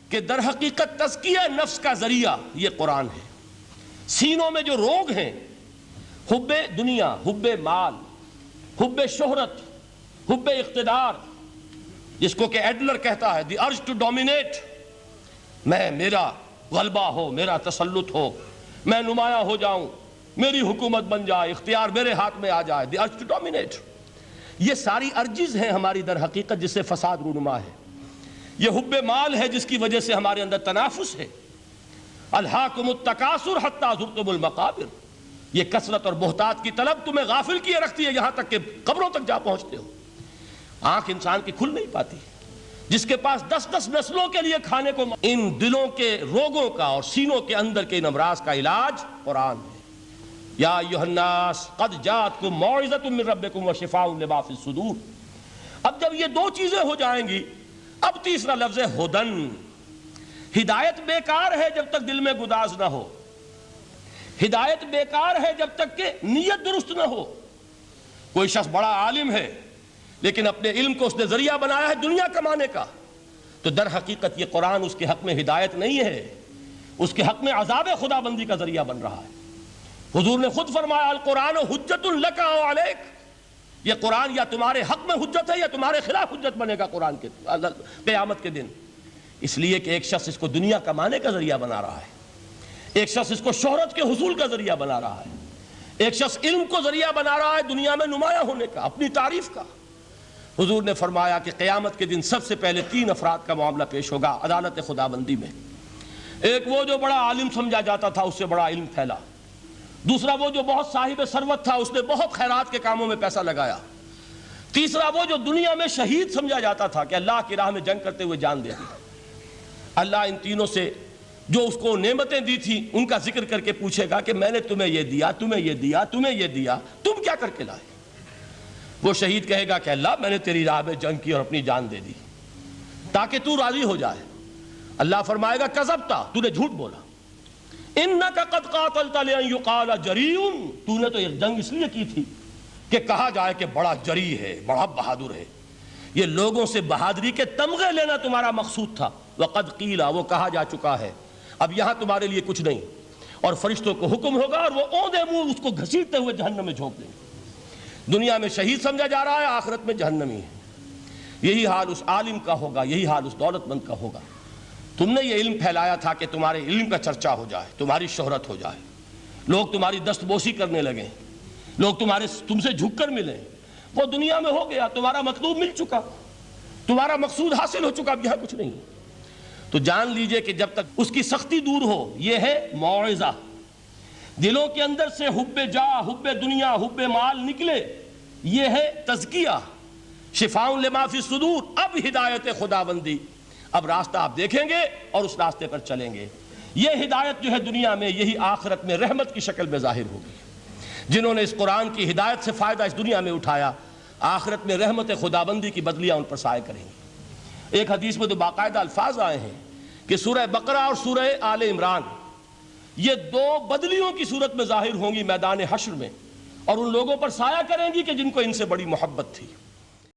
کہ در حقیقت تزکیہ نفس کا ذریعہ یہ قرآن ہے۔ سینوں میں جو روگ ہیں، حب دنیا، حب مال، حب شہرت، حب اقتدار، جس کو کہ ایڈلر کہتا ہے دی ارج ٹو ڈومینیٹ، میرا غلبہ ہو، میرا تسلط ہو، میں نمایاں ہو جاؤں، میری حکومت بن جائے، اختیار میرے ہاتھ میں آ جائے، دی ارج ٹو ڈومینیٹ۔ یہ ساری ارجز ہیں ہماری در حقیقت جس سے فساد رونما ہے۔ یہ حب مال ہے جس کی وجہ سے ہمارے اندر تنافس ہے۔ الہاکم التکاثر حتی زرتم المقابر، یہ کثرت اور بہتات کی طلب تمہیں غافل کیے رکھتی ہے یہاں تک کہ قبروں تک جا پہنچتے ہو۔ آنکھ انسان کی کھل نہیں پاتی، جس کے پاس 10 نسلوں کے لیے کھانے کو۔ ان دلوں کے روگوں کا اور سینوں کے اندر کے ان امراض کا علاج قرآن ہے۔ یا ایھا الناس قد جاءتکم موعظۃ من ربکم وشفاء لما فی الصدور۔ اب جب یہ دو چیزیں ہو جائیں گی، اب تیسرا لفظ ہے ہدن۔ ہدایت بیکار ہے جب تک دل میں گداز نہ ہو، ہدایت بیکار ہے جب تک کہ نیت درست نہ ہو۔ کوئی شخص بڑا عالم ہے لیکن اپنے علم کو اس نے ذریعہ بنایا ہے دنیا کمانے کا، تو در حقیقت یہ قرآن اس کے حق میں ہدایت نہیں ہے، اس کے حق میں عذاب خدا بندی کا ذریعہ بن رہا ہے۔ حضور نے خود فرمایا القرآن حجت لک او علیک، یہ قرآن یا تمہارے حق میں حجت ہے یا تمہارے خلاف حجت بنے گا قرآن کے قیامت کے دن۔ اس لیے کہ ایک شخص اس کو دنیا کمانے کا ذریعہ بنا رہا ہے، ایک شخص اس کو شہرت کے حصول کا ذریعہ بنا رہا ہے، ایک شخص علم کو ذریعہ بنا رہا ہے دنیا میں نمایاں ہونے کا، اپنی تعریف کا۔ حضور نے فرمایا کہ قیامت کے دن سب سے پہلے 3 افراد کا معاملہ پیش ہوگا عدالت خدا بندی میں۔ ایک وہ جو بڑا عالم سمجھا جاتا تھا، اس سے بڑا علم پھیلا۔ دوسرا وہ جو بہت صاحب ثروت تھا، اس نے بہت خیرات کے کاموں میں پیسہ لگایا۔ تیسرا وہ جو دنیا میں شہید سمجھا جاتا تھا کہ اللہ کی راہ میں جنگ کرتے ہوئے جان دے دی۔ اللہ ان تینوں سے جو اس کو نعمتیں دی تھی ان کا ذکر کر کے پوچھے گا کہ میں نے تمہیں یہ دیا، تمہیں یہ دیا، تمہیں یہ دیا، تم کیا کر کے لائے؟ وہ شہید کہے گا کہ اللہ میں نے تیری راہ میں جنگ کی اور اپنی جان دے دی تاکہ تو راضی ہو جائے۔ اللہ فرمائے گا کذبتا، تو نے جھوٹ بولا، انک قد قاتلت لان یقال جریء، تو نے تو یہ جنگ اس لیے کی تھی کہ کہا جائے کہ بڑا جری ہے، بڑا بہادر ہے۔ یہ لوگوں سے بہادری کے تمغے لینا تمہارا مقصود تھا۔ وقد قیل، وہ کہا جا چکا ہے، اب یہاں تمہارے لیے کچھ نہیں۔ اور فرشتوں کو حکم ہوگا اور وہ اوندے منہ اس کو گھسیٹتے ہوئے جہنم میں جھونک دیں گے۔ دنیا میں شہید سمجھا جا رہا ہے، آخرت میں جہنمی ہے۔ یہی حال اس عالم کا ہوگا، یہی حال اس دولت مند کا ہوگا۔ تم نے یہ علم پھیلایا تھا کہ تمہارے علم کا چرچا ہو جائے، تمہاری شہرت ہو جائے، لوگ تمہاری دستبوسی کرنے لگیں، لوگ تم سے جھک کر ملیں۔ وہ دنیا میں ہو گیا، تمہارا مطلوب مل چکا، تمہارا مقصود حاصل ہو چکا، اب یہاں کچھ نہیں۔ تو جان لیجئے کہ جب تک اس کی سختی دور ہو، یہ ہے موعظہ۔ دلوں کے اندر سے حب جاہ، حب دنیا، حب مال نکلے، یہ ہے تزکیہ، شفاء لما فی الصدور۔ اب ہدایت خداوندی، اب راستہ آپ دیکھیں گے اور اس راستے پر چلیں گے۔ یہ ہدایت جو ہے دنیا میں، یہی آخرت میں رحمت کی شکل میں ظاہر ہوگی۔ جنہوں نے اس قرآن کی ہدایت سے فائدہ اس دنیا میں اٹھایا، آخرت میں رحمت خداوندی کی بدلیاں ان پر سایہ کریں گی۔ ایک حدیث میں تو باقاعدہ الفاظ آئے ہیں کہ سورہ بقرہ اور سورہ آل عمران یہ 2 بدلیوں کی صورت میں ظاہر ہوں گی میدان حشر میں، اور ان لوگوں پر سایہ کریں گی کہ جن کو ان سے بڑی محبت تھی۔